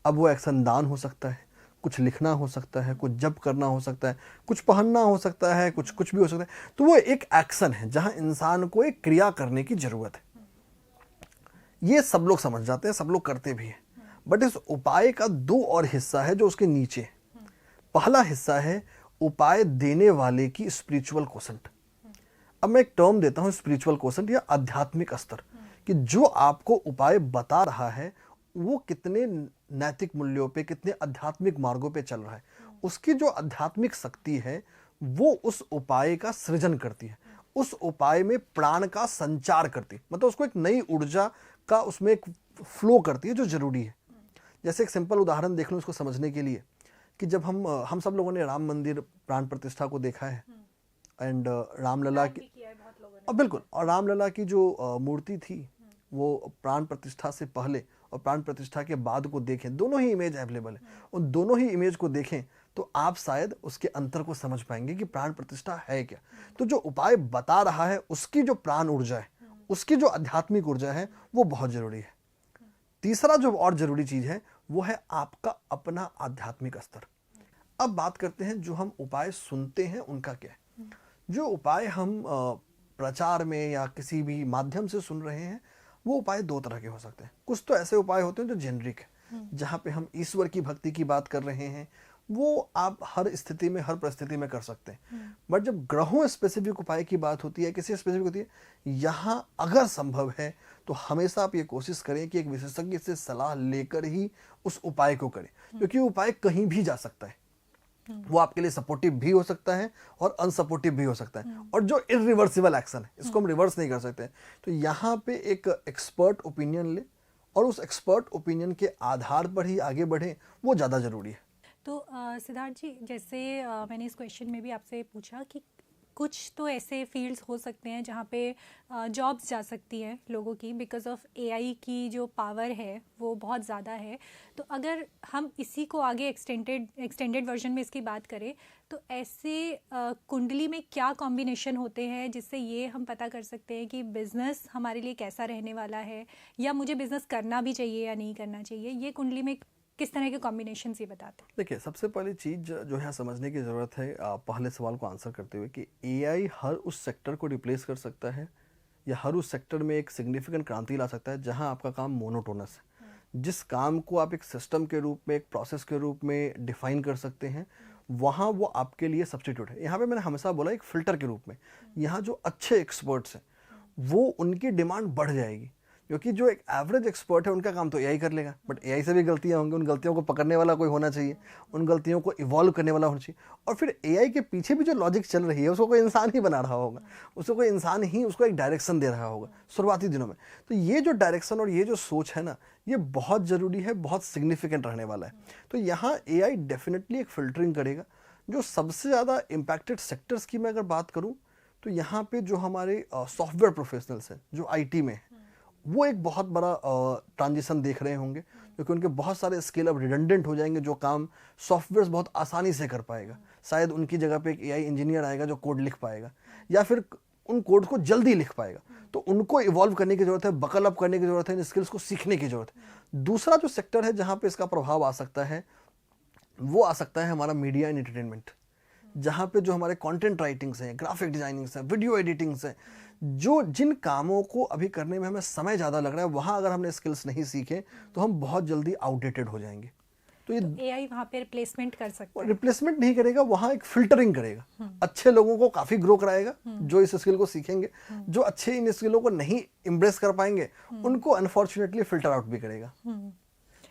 अब वो एक्शन दान हो सकता है, कुछ लिखना हो सकता है, कुछ जप करना हो सकता है, कुछ पहनना हो सकता है, कुछ भी हो सकता है। तो वो एक एक्शन है जहाँ इंसान को एक क्रिया करने की ज़रूरत है। ये सब लोग समझ जाते हैं, सब लोग करते भी हैं। बट इस उपाय का 2 और हिस्सा है जो उसके नीचे है। पहला हिस्सा है उपाय देने वाले की स्पिरिचुअल कोसेंट। अब मैं एक टर्म देता हूं स्पिरिचुअल कोसेंट या आध्यात्मिक स्तर, कि जो आपको उपाय बता रहा है वो कितने नैतिक मूल्यों पे, कितने आध्यात्मिक मार्गों पे चल रहा है। उसकी जो आध्यात्मिक शक्ति है वो उस उपाय का सृजन करती है, उस उपाय में प्राण का संचार करती है, मतलब उसको एक नई ऊर्जा का उसमें एक फ्लो करती है जो जरूरी है। जैसे एक सिंपल उदाहरण देख लो इसको समझने के लिए, कि जब हम सब लोगों ने राम मंदिर प्राण प्रतिष्ठा को देखा है, एंड रामलला की, और बिल्कुल, और रामलला की जो मूर्ति थी वो प्राण प्रतिष्ठा से पहले और प्राण प्रतिष्ठा के बाद को देखें, दोनों ही इमेज अवेलेबल है, उन दोनों ही इमेज को देखें तो आप शायद उसके अंतर को समझ पाएंगे कि प्राण प्रतिष्ठा है क्या। तो जो उपाय बता रहा है उसकी जो प्राण ऊर्जा है, उसकी जो आध्यात्मिक ऊर्जा है वो बहुत जरूरी है। तीसरा जो और जरूरी चीज है वो है आपका अपना आध्यात्मिक स्तर। अब बात करते हैं जो हम उपाय सुनते हैं उनका क्या है। जो उपाय हम प्रचार में या किसी भी माध्यम से सुन रहे हैं वो उपाय दो तरह के हो सकते हैं। कुछ तो ऐसे उपाय होते हैं जो जेनरिक है, जहाँ पे हम ईश्वर की भक्ति की बात कर रहे हैं, वो आप हर स्थिति में, हर परिस्थिति में कर सकते हैं। बट जब ग्रहों स्पेसिफिक उपाय की बात होती है, किसी स्पेसिफिक होती है, यहाँ अगर संभव है तो हमेशा आप ये कोशिश करें कि एक विशेषज्ञ से सलाह लेकर ही उस उपाय को करें, क्योंकि उपाय कहीं भी जा सकता है। वो आपके लिए सपोर्टिव भी हो सकता है और अनसपोर्टिव भी हो सकता है, और जो इरिवर्सिबल एक्शन है इसको हम रिवर्स नहीं कर सकते। तो यहाँ पे एक एक्सपर्ट ओपिनियन ले और उस एक्सपर्ट ओपिनियन के आधार पर ही आगे बढ़े, वो ज़्यादा जरूरी है। तो सिद्धार्थ जी, जैसे मैंने इस क्वेश्चन में भी आपसे पूछा कि कुछ तो ऐसे फील्ड्स हो सकते हैं जहाँ पे जॉब्स जा सकती है लोगों की, बिकॉज ऑफ एआई की जो पावर है वो बहुत ज़्यादा है। तो अगर हम इसी को आगे एक्सटेंडेड वर्जन में इसकी बात करें तो ऐसे कुंडली में क्या कॉम्बिनेशन होते हैं जिससे ये हम पता कर सकते हैं कि बिज़नेस हमारे लिए कैसा रहने वाला है, या मुझे बिज़नेस करना भी चाहिए या नहीं करना चाहिए। ये कुंडली में किस तरह के कॉम्बिनेशन ये बताते हैं? देखिए, सबसे पहली चीज जो है समझने की जरूरत है, पहले सवाल को आंसर करते हुए, कि एआई हर उस सेक्टर को रिप्लेस कर सकता है या हर उस सेक्टर में एक सिग्निफिकेंट क्रांति ला सकता है जहां आपका काम मोनोटोनस है। जिस काम को आप एक सिस्टम के रूप में, एक प्रोसेस के रूप में डिफाइन कर सकते हैं, वहां वो आपके लिए सब्स्टिट्यूट है। यहाँ पे मैंने हमेशा बोला एक फिल्टर के रूप में, यहाँ जो अच्छे एक्सपर्ट्स हैं वो उनकी डिमांड बढ़ जाएगी, क्योंकि जो एक एवरेज एक्सपर्ट है उनका काम तो एआई कर लेगा, बट एआई से भी गलतियां होंगी, उन गलतियों को पकड़ने वाला कोई होना चाहिए, उन गलतियों को इवॉल्व करने वाला होना चाहिए। और फिर एआई के पीछे भी जो लॉजिक चल रही है उसको कोई इंसान ही बना रहा होगा, उसको कोई इंसान ही उसको एक डायरेक्शन दे रहा होगा शुरुआती दिनों में। तो ये जो डायरेक्शन और ये जो सोच है ना, ये बहुत ज़रूरी है, बहुत सिग्निफिकेंट रहने वाला है। तो यहाँ एआई डेफिनेटली एक फिल्टरिंग करेगा। जो सबसे ज़्यादा इम्पैक्टेड सेक्टर्स की मैं अगर बात करूँ तो यहाँ पे जो हमारे सॉफ्टवेयर प्रोफेशनल्स हैं जो आईटी में हैं, वो एक बहुत बड़ा ट्रांजिशन देख रहे होंगे, क्योंकि उनके बहुत सारे स्किल अब रिडंडेंट हो जाएंगे। जो काम सॉफ्टवेयर बहुत आसानी से कर पाएगा, शायद उनकी जगह पे एक एआई इंजीनियर आएगा जो कोड लिख पाएगा या फिर उन कोड को जल्दी लिख पाएगा। तो उनको इवॉल्व करने की जरूरत है, बकल अप करने की जरूरत है, इन स्किल्स को सीखने की जरूरत है। दूसरा जो सेक्टर है जहाँ पे इसका प्रभाव आ सकता है वो आ सकता है हमारा मीडिया एंड एंटरटेनमेंट, जहाँ पे जो हमारे कंटेंट राइटिंग्स हैं, ग्राफिक डिजाइनिंग्स हैं, वीडियो एडिटिंग्स हैं, जो जिन कामों को अभी करने में हमें समय ज़्यादा लग रहा है, वहाँ अगर हमने स्किल्स नहीं सीखे तो हम बहुत जल्दी आउटडेटेड हो जाएंगे। तो ये एआई वहाँ पे रिप्लेसमेंट कर सकता है? रिप्लेसमेंट नहीं करेगा, वहाँ एक फिल्टरिंग करेगा। अच्छे लोगों को काफ़ी ग्रो कराएगा जो इस स्किल को सीखेंगे, जो अच्छे इन स्किलों को नहीं इम्प्रेस कर पाएंगे उनको अनफॉर्चुनेटली फिल्टर आउट भी करेगा।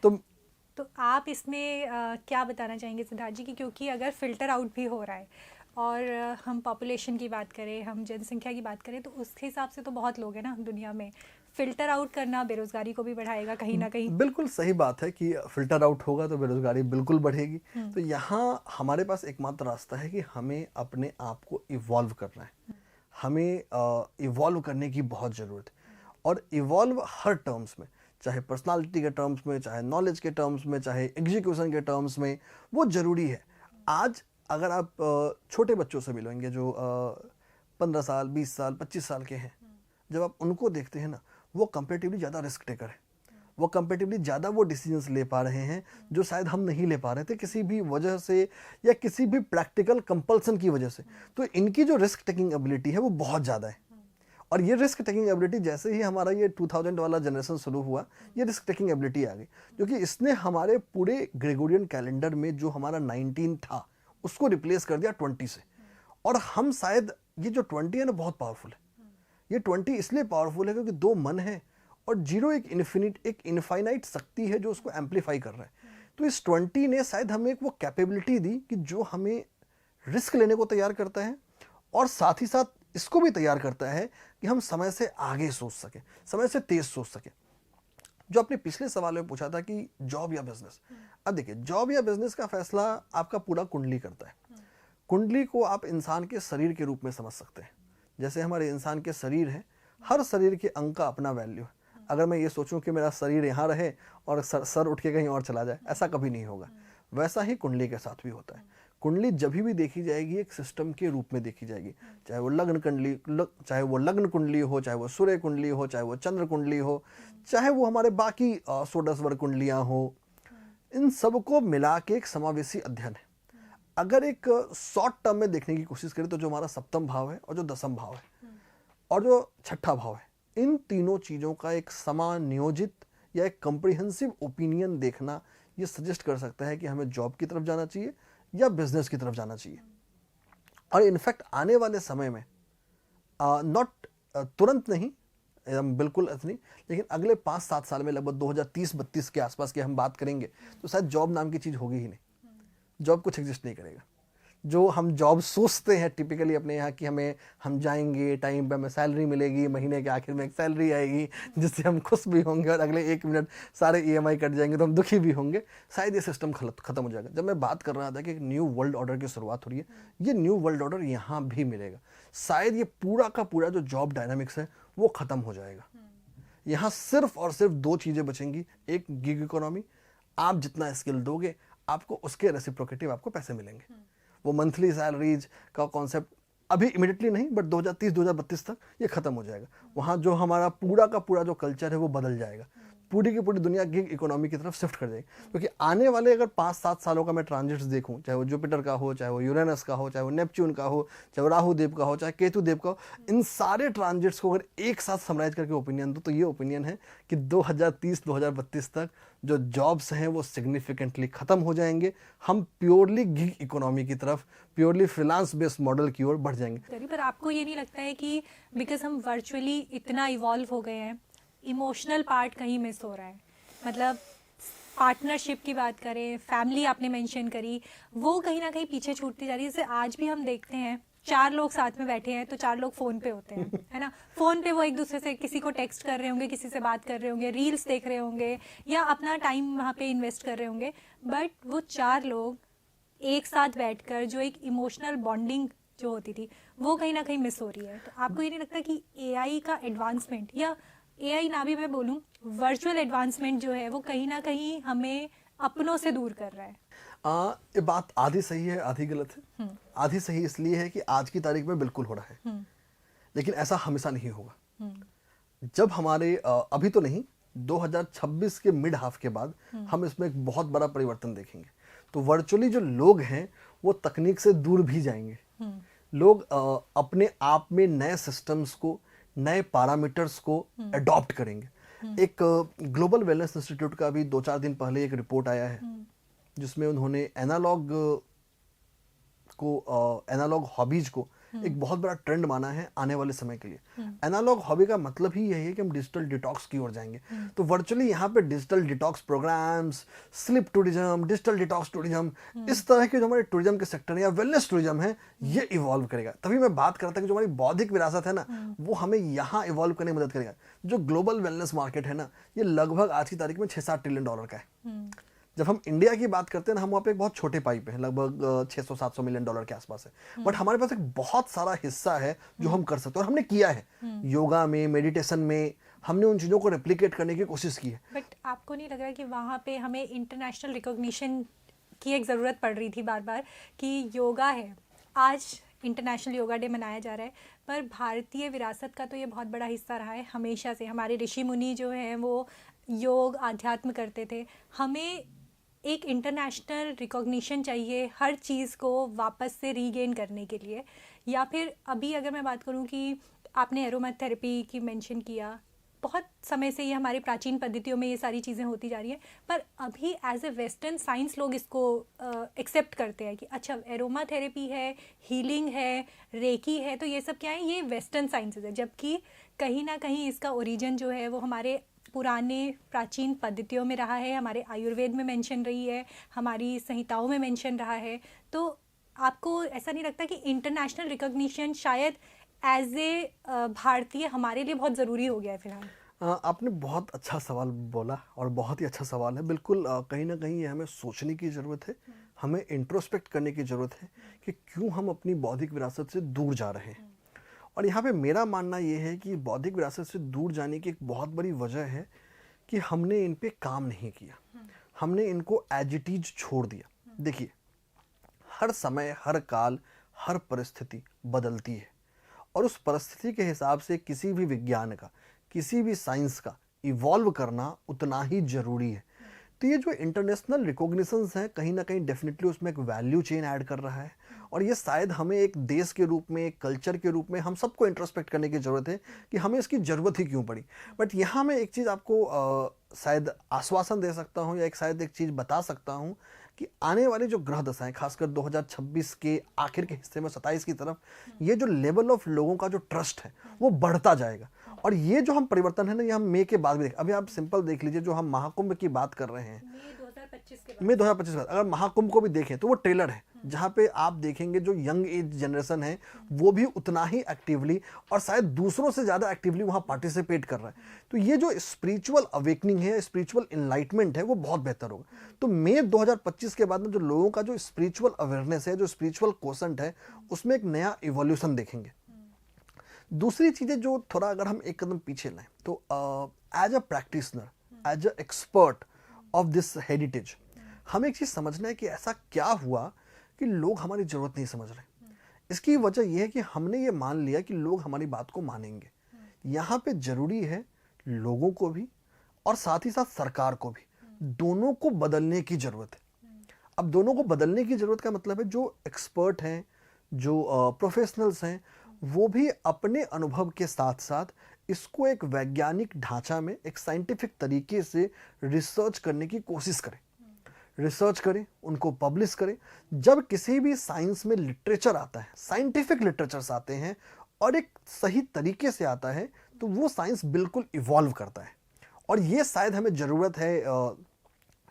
तो आप इसमें क्या बताना चाहेंगे सिद्धार्थ जी की, क्योंकि अगर फिल्टर आउट भी हो रहा है और हम पॉपुलेशन की बात करें, हम जनसंख्या की बात करें, तो उसके हिसाब से तो बहुत लोग हैं ना दुनिया में, फिल्टर आउट करना बेरोजगारी को भी बढ़ाएगा कहीं ना कहीं। बिल्कुल सही बात है कि फिल्टर आउट होगा तो बेरोजगारी बिल्कुल बढ़ेगी। तो यहाँ हमारे पास एकमात्र रास्ता है कि हमें अपने आप को इवॉल्व करना है, हमें इवॉल्व करने की बहुत ज़रूरत है। और इवॉल्व हर टर्म्स में, चाहे पर्सनालिटी के टर्म्स में, चाहे नॉलेज के टर्म्स में, चाहे एग्जीक्यूशन के टर्म्स में, वो ज़रूरी है। आज अगर आप छोटे बच्चों से मिलेंगे जो 15 साल, 20 साल, 25 साल के हैं, जब आप उनको देखते हैं ना, वो कंपेरेटिवली ज़्यादा रिस्क टेकर है, वो कंपेरेटिवली ज़्यादा वो डिसीजंस ले पा रहे हैं जो शायद हम नहीं ले पा रहे थे किसी भी वजह से या किसी भी प्रैक्टिकल कंपल्सन की वजह से। तो इनकी जो रिस्क टेकिंग एबिलिटी है वो बहुत ज़्यादा है, और ये रिस्क टेकिंग एबिलिटी जैसे ही हमारा ये 2000 वाला जनरेशन शुरू हुआ, ये रिस्क टेकिंग एबिलिटी आ गई, क्योंकि इसने हमारे पूरे ग्रेगोरियन कैलेंडर में जो हमारा 19 था उसको रिप्लेस कर दिया 20 से। और हम शायद ये जो 20 है ना बहुत पावरफुल है। ये 20 इसलिए पावरफुल है क्योंकि दो मन है और जीरो एक इनफाइनाइट शक्ति है जो उसको एम्पलीफाई कर रहा है। तो इस 20 ने शायद हमें एक वो कैपेबिलिटी दी कि जो हमें रिस्क लेने को तैयार करता है और साथ ही साथ इसको भी तैयार करता है कि हम समय से आगे सोच सके, समय से तेज सोच सके। जो आपने पिछले सवाल में पूछा था कि जॉब या बिजनेस, अब देखिए जॉब या बिजनेस का फैसला आपका पूरा कुंडली करता है। कुंडली को आप इंसान के शरीर के रूप में समझ सकते हैं। जैसे हमारे इंसान के शरीर है, हर शरीर के अंग का अपना वैल्यू है। अगर मैं ये सोचूं कि मेरा शरीर यहाँ रहे और सर उठ के कहीं और चला जाए, ऐसा कभी नहीं होगा। वैसा ही कुंडली के साथ भी होता है। कुंडली जब भी देखी जाएगी एक सिस्टम के रूप में देखी जाएगी, चाहे वो लग्न कुंडली चाहे वो लग्न कुंडली हो, चाहे वो सूर्य कुंडली हो, चाहे वो चंद्र कुंडली हो, चाहे वो हमारे बाकी 16 कुंडलियाँ हो, इन सबको मिला के एक समावेशी अध्ययन है। अगर एक शॉर्ट टर्म में देखने की कोशिश करें तो जो हमारा सप्तम भाव है और जो दसम भाव है और जो छठा भाव है, इन तीनों चीज़ों का एक समानियोजित या एक कॉम्प्रिहेंसिव ओपिनियन देखना ये सजेस्ट कर सकता है कि हमें जॉब की तरफ जाना चाहिए या बिजनेस की तरफ जाना चाहिए। और इनफैक्ट आने वाले समय में नॉट तुरंत नहीं, बिल्कुल नहीं, लेकिन अगले 5-7 साल में लगभग 2030-32 के आसपास की हम बात करेंगे तो शायद जॉब नाम की चीज़ होगी ही नहीं। जॉब कुछ एग्जिस्ट नहीं करेगा। जो हम जॉब सोचते हैं टिपिकली अपने यहाँ कि हम जाएंगे, टाइम पे हमें सैलरी मिलेगी, महीने के आखिर में एक सैलरी आएगी जिससे हम खुश भी होंगे और अगले 1 मिनट सारे EMI कट जाएंगे तो हम दुखी भी होंगे, शायद ये सिस्टम खत्म हो जाएगा। जब मैं बात कर रहा था कि एक न्यू वर्ल्ड ऑर्डर की शुरुआत हो रही है, ये न्यू वर्ल्ड ऑर्डर यहाँ भी मिलेगा। शायद ये पूरा का पूरा जो जॉब डायनामिक्स है वो खत्म हो जाएगा। यहाँ सिर्फ और सिर्फ 2 चीज़ें बचेंगी। एक गिग इकोनॉमी, आप जितना स्किल दोगे आपको उसके रेसिप्रोकेटिव आपको पैसे मिलेंगे। वो मंथली सैलरीज का कॉन्सेप्ट अभी इमिडिएटली नहीं, बट 2030-2032 तक ये खत्म हो जाएगा। वहाँ जो हमारा पूरा का पूरा जो कल्चर है वो बदल जाएगा। पूरी की पूरी दुनिया गिग इकोनॉमी की तरफ शिफ्ट कर जाएगी। क्योंकि आने वाले अगर 5-7 सालों का मैं ट्रांजिट्स देखूं, चाहे वो जुपिटर का हो, चाहे वो यूरेनस का हो, चाहे वो नेपच्यून का हो, चाहे वो राहु देव का हो, चाहे केतु देव का हो, इन सारे ट्रांजिट्स को अगर एक साथ समराइज करके ओपिनियन दो तो ये ओपिनियन है कि 2030-2032 तक जो जॉब्स हैं वो सिग्निफिकेंटली ख़त्म हो जाएंगे। हम प्योरली गिग इकोनॉमी की तरफ, प्योरली फ्रीलांस बेस्ड मॉडल की ओर बढ़ जाएंगे। पर आपको ये नहीं लगता है कि बिकॉज हम वर्चुअली इतना इवॉल्व हो गए हैं, इमोशनल पार्ट कहीं मिस हो रहा है? मतलब पार्टनरशिप की बात करें, फैमिली आपने मेंशन करी, वो कहीं ना कहीं पीछे छूटती जा रही है। जैसे आज भी हम देखते हैं 4 लोग साथ में बैठे हैं तो 4 लोग फ़ोन पे होते हैं, है ना। फ़ोन पे वो एक दूसरे से किसी को टेक्स्ट कर रहे होंगे, किसी से बात कर रहे होंगे, रील्स देख रहे होंगे या अपना टाइम वहाँ पे इन्वेस्ट कर रहे होंगे, बट वो 4 लोग एक साथ बैठकर जो एक इमोशनल बॉन्डिंग जो होती थी वो कहीं ना कहीं मिस हो रही है। तो आपको ये नहीं लगता कि AI का एडवांसमेंट, या AI ना भी मैं बोलूँ, वर्चुअल एडवांसमेंट जो है वो कहीं ना कहीं हमें अपनों से दूर कर रहा है? ये बात आधी सही है आधी गलत है। आधी सही इसलिए है कि आज की तारीख में बिल्कुल हो रहा है, लेकिन ऐसा हमेशा नहीं होगा। जब हमारे अभी तो नहीं, 2026 के मिड हाफ के बाद हम इसमें एक बहुत बड़ा परिवर्तन देखेंगे। तो वर्चुअली जो लोग हैं वो तकनीक से दूर भी जाएंगे। लोग अपने आप में नए सिस्टम्स को, नए पैरामीटर्स को अडॉप्ट करेंगे। एक ग्लोबल वेलनेस इंस्टीट्यूट का अभी 2-4 दिन पहले एक रिपोर्ट आया है जिसमें उन्होंने एनालॉग हॉबीज को एक बहुत बड़ा ट्रेंड माना है आने वाले समय के लिए। एनालॉग हॉबी का मतलब ही यही है कि हम डिजिटल डिटॉक्स की ओर जाएंगे। तो वर्चुअली यहाँ पे digital detox programs, sleep tourism, digital detox tourism, इस तरह के जो हमारे टूरिज्म के सेक्टर है या वेलनेस टूरिज्म है, ये इवॉल्व करेगा। तभी मैं बात करता हूँ कि जो हमारी बौद्धिक विरासत है ना, वो हमें यहाँ इवॉल्व करने में मदद करेगा। जो ग्लोबल वेलनेस मार्केट है ना, ये लगभग आज की तारीख में $6-7 ट्रिलियन का है। जब हम इंडिया की बात करते हैं ना, हम वहाँ पे एक बहुत छोटे पाई पे हैं, लगभग $600-700 मिलियन के आसपास है। बट हमारे पास एक बहुत सारा हिस्सा है जो हम कर सकते हैं और हमने किया है। योगा में, मेडिटेशन में हमने उन चीज़ों को रेप्लिकेट करने की कोशिश की है। बट आपको नहीं लग रहा कि वहाँ पे हमें इंटरनेशनल रिकॉग्निशन की एक ज़रूरत पड़ रही थी बार बार कि योगा है, आज इंटरनेशनल योगा डे मनाया जा रहा है, पर भारतीय विरासत का तो ये बहुत बड़ा हिस्सा रहा है हमेशा से। हमारे ऋषि मुनि जो हैं वो योग, आध्यात्म करते थे। हमें एक इंटरनेशनल रिकॉग्निशन चाहिए हर चीज़ को वापस से रीगेन करने के लिए। या फिर अभी अगर मैं बात करूं कि आपने एरोमा थेरेपी की मेंशन किया, बहुत समय से ये हमारी प्राचीन पद्धतियों में ये सारी चीज़ें होती जा रही हैं, पर अभी एज ए वेस्टर्न साइंस लोग इसको एक्सेप्ट करते हैं कि अच्छा एरोमा थेरेपी है, हीलिंग है, रेकी है, तो ये सब क्या है, ये वेस्टर्न साइंसेज है, जबकि कहीं ना कहीं इसका ओरिजिन जो है वो हमारे पुराने प्राचीन पद्धतियों में रहा है, हमारे आयुर्वेद में मेंशन रही है, हमारी संहिताओं में मेंशन रहा है। तो आपको ऐसा नहीं लगता कि इंटरनेशनल रिकॉग्निशन शायद एज ए भारतीय हमारे लिए बहुत ज़रूरी हो गया है फिलहाल? आपने बहुत अच्छा सवाल बोला और बहुत ही अच्छा सवाल है। बिल्कुल कहीं ना कहीं ये हमें सोचने की ज़रूरत है, हमें इंट्रोस्पेक्ट करने की ज़रूरत है कि क्यों हम अपनी बौद्धिक विरासत से दूर जा रहे हैं। और यहाँ पे मेरा मानना ये है कि बौद्धिक विरासत से दूर जाने की एक बहुत बड़ी वजह है कि हमने इन पे काम नहीं किया, हमने इनको एज इट इज छोड़ दिया। देखिए, हर समय, हर काल, हर परिस्थिति बदलती है और उस परिस्थिति के हिसाब से किसी भी विज्ञान का, किसी भी साइंस का इवॉल्व करना उतना ही ज़रूरी है। तो ये जो इंटरनेशनल रिकॉग्निशंस हैं, कहीं ना कहीं डेफिनेटली उसमें एक वैल्यू चेन ऐड कर रहा है और ये शायद हमें एक देश के रूप में, एक कल्चर के रूप में हम सबको इंट्रोस्पेक्ट करने की ज़रूरत है कि हमें इसकी ज़रूरत ही क्यों पड़ी। बट यहाँ मैं एक चीज़ आपको शायद आश्वासन दे सकता हूँ या शायद एक चीज़ बता सकता हूँ कि आने वाली जो ग्रह दशाएं, खासकर 2026 के आखिर के हिस्से में 27 की तरफ, ये जो लेवल ऑफ लोगों का जो ट्रस्ट है वो बढ़ता जाएगा। और ये जो हम परिवर्तन है ना, ये हम मई के बाद भी देख, अभी आप सिंपल देख लीजिए, जो हम महाकुंभ की बात कर रहे हैं, मई 2025 के बाद अगर महाकुंभ को भी देखें तो वो ट्रेलर है जहाँ पे आप देखेंगे जो यंग एज जनरेशन है वो भी उतना ही एक्टिवली और शायद दूसरों से ज़्यादा एक्टिवली वहाँ पार्टिसिपेट कर रहा है। तो ये जो स्पिरिचुअल अवेकनिंग है, स्पिरिचुअल इनलाइटमेंट है, वो बहुत बेहतर होगा। तो मई 2025 के बाद में जो लोगों का जो स्पिरिचुअल अवेयरनेस है, जो स्पिरिचुअल कोसेंट है, उसमें एक नया इवोल्यूशन देखेंगे। दूसरी चीज़ें जो थोड़ा अगर हम एक कदम पीछे लाएं तो as a practitioner, as a expert of this heritage, हमें एक चीज़ समझना है कि ऐसा क्या हुआ कि लोग हमारी ज़रूरत नहीं समझ रहे। इसकी वजह यह है कि हमने ये मान लिया कि लोग हमारी बात को मानेंगे। यहाँ पे ज़रूरी है लोगों को भी और साथ ही साथ सरकार को भी, दोनों को बदलने की ज़रूरत है। अब दोनों को बदलने की ज़रूरत का मतलब है जो एक्सपर्ट हैं, जो प्रोफेशनल्स हैं, वो भी अपने अनुभव के साथ साथ इसको एक वैज्ञानिक ढांचा में, एक साइंटिफिक तरीके से रिसर्च करने की कोशिश करें, रिसर्च करें, उनको पब्लिश करें। जब किसी भी साइंस में लिटरेचर आता है, साइंटिफिक लिटरेचर्स आते हैं और एक सही तरीके से आता है, तो वो साइंस बिल्कुल इवॉल्व करता है। और ये शायद हमें ज़रूरत है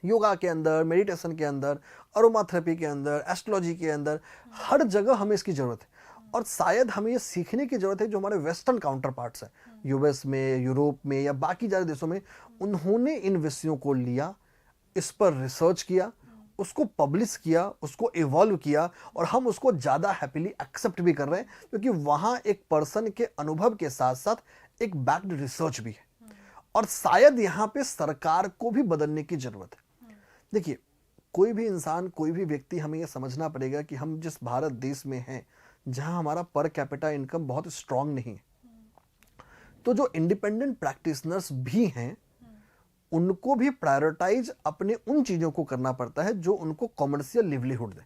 योगा के अंदर, मेडिटेशन के अंदर, अरोमा थेरेपी के अंदर, एस्ट्रोलॉजी के अंदर, हर जगह हमें इसकी ज़रूरत है। और शायद हमें ये सीखने की ज़रूरत है जो हमारे वेस्टर्न काउंटर पार्ट्स हैं, यूएस में, यूरोप में या बाकी ज़्यादा देशों में, उन्होंने इन विषयों को लिया, इस पर रिसर्च किया, उसको पब्लिश किया, उसको इवॉल्व किया और हम उसको ज़्यादा हैप्पीली एक्सेप्ट भी कर रहे हैं क्योंकि वहाँ एक पर्सन के अनुभव के साथ साथ एक बैक्ड रिसर्च भी है। और शायद यहाँ पे सरकार को भी बदलने की ज़रूरत है। देखिए, कोई भी इंसान, कोई भी व्यक्ति, हमें यह समझना पड़ेगा कि हम जिस भारत देश में हैं जहाँ हमारा पर कैपिटा इनकम बहुत स्ट्रांग नहीं है, तो जो इंडिपेंडेंट प्रैक्टिशनर्स भी हैं उनको भी प्रायोरिटाइज अपने उन चीज़ों को करना पड़ता है जो उनको कॉमर्शियल लिवलीहुड दे।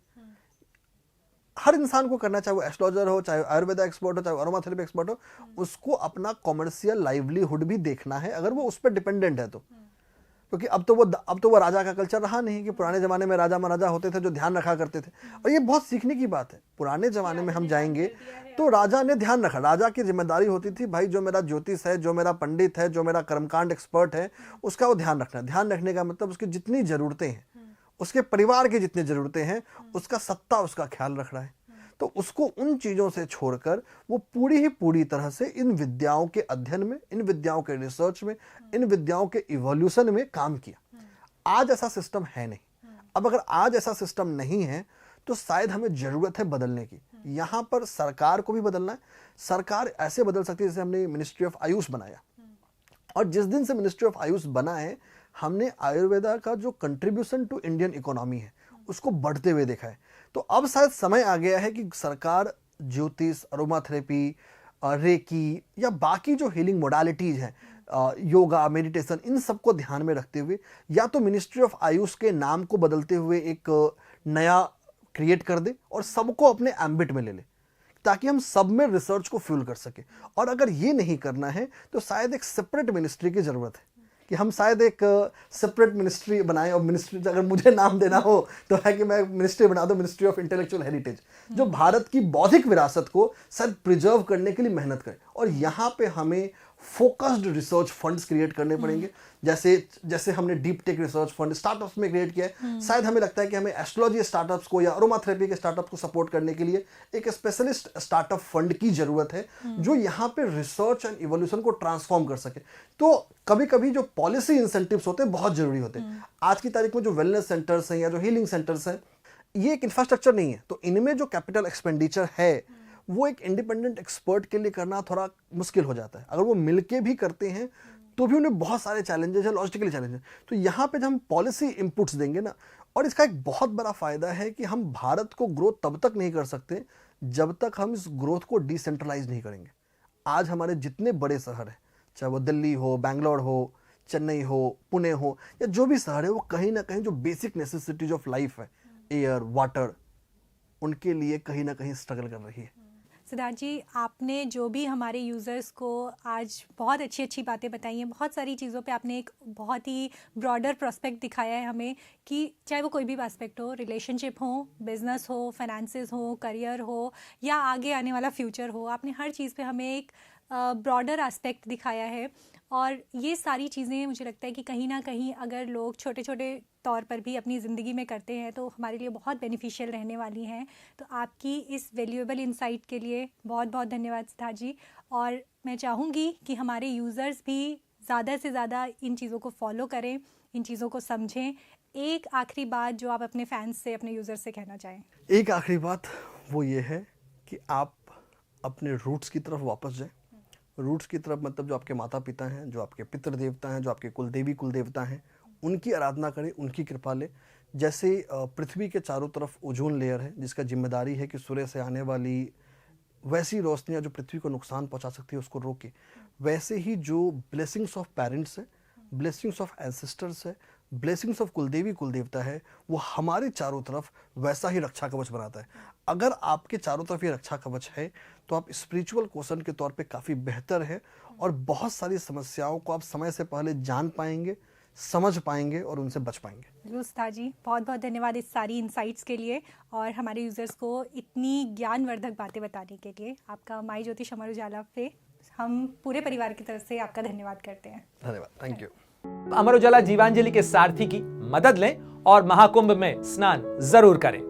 हर इंसान को करना, चाहे वो एस्ट्रोलॉजर हो, चाहे आयुर्वेदा एक्सपर्ट हो, चाहे अरोमा थेरेपी एक्सपर्ट हो, उसको अपना कॉमर्शियल लाइवलीहुड भी देखना है अगर वो उस पर डिपेंडेंट है तो। क्योंकि अब तो वो राजा का कल्चर रहा नहीं कि पुराने ज़माने में राजा महाराजा होते थे जो ध्यान रखा करते थे। और ये बहुत सीखने की बात है। पुराने ज़माने में हम जाएंगे तो राजा ने ध्यान रखा, राजा की जिम्मेदारी होती थी, भाई जो मेरा ज्योतिष है, जो मेरा पंडित है, जो मेरा कर्मकांड एक्सपर्ट है, उसका वो ध्यान रखना। ध्यान रखने का मतलब उसकी जितनी ज़रूरतें हैं, उसके परिवार की जितनी ज़रूरतें हैं, उसका सत्ता, उसका ख्याल रख रहा है। तो उसको उन चीज़ों से छोड़कर वो पूरी तरह से इन विद्याओं के अध्ययन में, इन विद्याओं के रिसर्च में, इन विद्याओं के इवोल्यूशन में काम किया। आज ऐसा सिस्टम है नहीं। अब अगर आज ऐसा सिस्टम नहीं है तो शायद हमें ज़रूरत है बदलने की। यहाँ पर सरकार को भी बदलना है। सरकार ऐसे बदल सकती है जैसे हमने मिनिस्ट्री ऑफ आयुष बनाया, और जिस दिन से मिनिस्ट्री ऑफ आयुष बना है हमने आयुर्वेदा का जो कंट्रीब्यूशन टू इंडियन इकोनॉमी है उसको बढ़ते हुए देखा है। तो अब शायद समय आ गया है कि सरकार ज्योतिष, अरोमा थेरेपी, रेकी या बाकी जो हीलिंग मोडालिटीज़ हैं, योगा, मेडिटेशन, इन सबको ध्यान में रखते हुए या तो मिनिस्ट्री ऑफ आयुष के नाम को बदलते हुए एक नया क्रिएट कर दे और सबको अपने एम्बिट में ले ले। ताकि हम सब में रिसर्च को फ्यूल कर सके। और अगर ये नहीं करना है तो शायद एक सेपरेट मिनिस्ट्री की ज़रूरत है, कि हम शायद एक सेपरेट मिनिस्ट्री बनाएं। और मिनिस्ट्री अगर मुझे नाम देना हो तो है कि मैं मिनिस्ट्री बना दूं, मिनिस्ट्री ऑफ इंटेलेक्चुअल हेरिटेज, जो भारत की बौद्धिक विरासत को शायद प्रिजर्व करने के लिए मेहनत करे। और यहाँ पे हमें फोकस्ड रिसर्च फंड्स क्रिएट करने पड़ेंगे, जैसे हमने deep tech research fund startups में क्रिएट किया है। शायद हमें लगता है कि हमें एस्ट्रोलॉजी स्टार्टअप्स को या अरोमाथेरेपी के स्टार्टअप्स को सपोर्ट करने के लिए एक स्पेशलिस्ट स्टार्टअप फंड की जरूरत है, जो यहाँ पे रिसर्च एंड इवोल्यूशन को ट्रांसफॉर्म कर सके। तो कभी कभी जो पॉलिसी इंसेंटिव्स होते हैं बहुत जरूरी होते हैं। आज की तारीख में जो वेलनेस सेंटर्स हैं या जो हीलिंग सेंटर्स हैं, ये एक इंफ्रास्ट्रक्चर नहीं है, तो इनमें जो कैपिटल एक्सपेंडिचर है वो एक इंडिपेंडेंट एक्सपर्ट के लिए करना थोड़ा मुश्किल हो जाता है। अगर वो मिलके भी करते हैं तो भी उन्हें बहुत सारे चैलेंजेस हैं, लॉजिस्टिकली चैलेंजेस। तो यहाँ पे जब हम पॉलिसी इनपुट्स देंगे ना, और इसका एक बहुत बड़ा फायदा है कि हम भारत को ग्रोथ तब तक नहीं कर सकते जब तक हम इस ग्रोथ को डिसेंट्रलाइज नहीं करेंगे। आज हमारे जितने बड़े शहर हैं, चाहे वो दिल्ली हो, बैंगलोर हो, चेन्नई हो, पुणे हो, या जो भी शहर है, वो कहीं ना कहीं जो बेसिक नेसेसिटीज ऑफ लाइफ है, एयर, वाटर, उनके लिए कहीं ना कहीं स्ट्रगल कर रही है। सिद्धार्थ जी, आपने जो भी हमारे यूज़र्स को आज बहुत अच्छी अच्छी बातें बताई हैं, बहुत सारी चीज़ों पे आपने एक बहुत ही ब्रॉडर प्रोस्पेक्ट दिखाया है हमें, कि चाहे वो कोई भी एस्पेक्ट हो, रिलेशनशिप हो, बिजनेस हो, फाइनेंसेस हो, करियर हो, या आगे आने वाला फ्यूचर हो, आपने हर चीज़ पे हमें एक ब्रॉडर एस्पेक्ट दिखाया है। और ये सारी चीज़ें मुझे लगता है कि कहीं ना कहीं अगर लोग छोटे छोटे तौर पर भी अपनी ज़िंदगी में करते हैं तो हमारे लिए बहुत बेनिफिशियल रहने वाली हैं। तो आपकी इस वैल्यूएबल इंसाइट के लिए बहुत बहुत धन्यवाद सिद्धार्थ जी। और मैं चाहूँगी कि हमारे यूज़र्स भी ज़्यादा से ज़्यादा इन चीज़ों को फॉलो करें, इन चीज़ों को समझें। एक आखिरी बात जो आप अपने फैंस से, अपने यूज़र्स से कहना चाहें। एक आखिरी बात वो ये है कि आप अपने रूट्स की तरफ वापस जाएं। रूट्स की तरफ मतलब जो आपके माता पिता हैं, जो आपके पितृ देवता हैं, जो आपके कुलदेवी कुलदेवता हैं, उनकी आराधना करें, उनकी कृपा लें। जैसे पृथ्वी के चारों तरफ ओजोन लेयर है, जिसका जिम्मेदारी है कि सूर्य से आने वाली वैसी रोशनियाँ जो पृथ्वी को नुकसान पहुंचा सकती है उसको रोके, वैसे ही जो ब्लेसिंग्स ऑफ पेरेंट्स है, ब्लेसिंग्स ऑफ एंसेस्टर्स है, ब्लेसिंग्स ऑफ कुलदेवी कुलदेवता है, वो हमारे चारों तरफ वैसा ही रक्षा कवच बनाता है। अगर आपके चारों तरफ ये रक्षा कवच है तो आप स्पिरिचुअल क्वेश्चन के तौर पे काफ़ी बेहतर है, और बहुत सारी समस्याओं को आप समय से पहले जान पाएंगे, समझ पाएंगे और उनसे बच पाएंगे। जरूर सिद्धार्थ जी, बहुत बहुत धन्यवाद इस सारी इंसाइट्स के लिए और हमारे यूज़र्स को इतनी ज्ञानवर्धक बातें बताने के लिए। आपका माई ज्योतिष अमर उजाला पे हम पूरे परिवार की तरफ से आपका धन्यवाद करते हैं। धन्यवाद, थैंक यू। अमर उजाला जीवांजलि के सारथी की मदद लें और महाकुंभ में स्नान जरूर करें।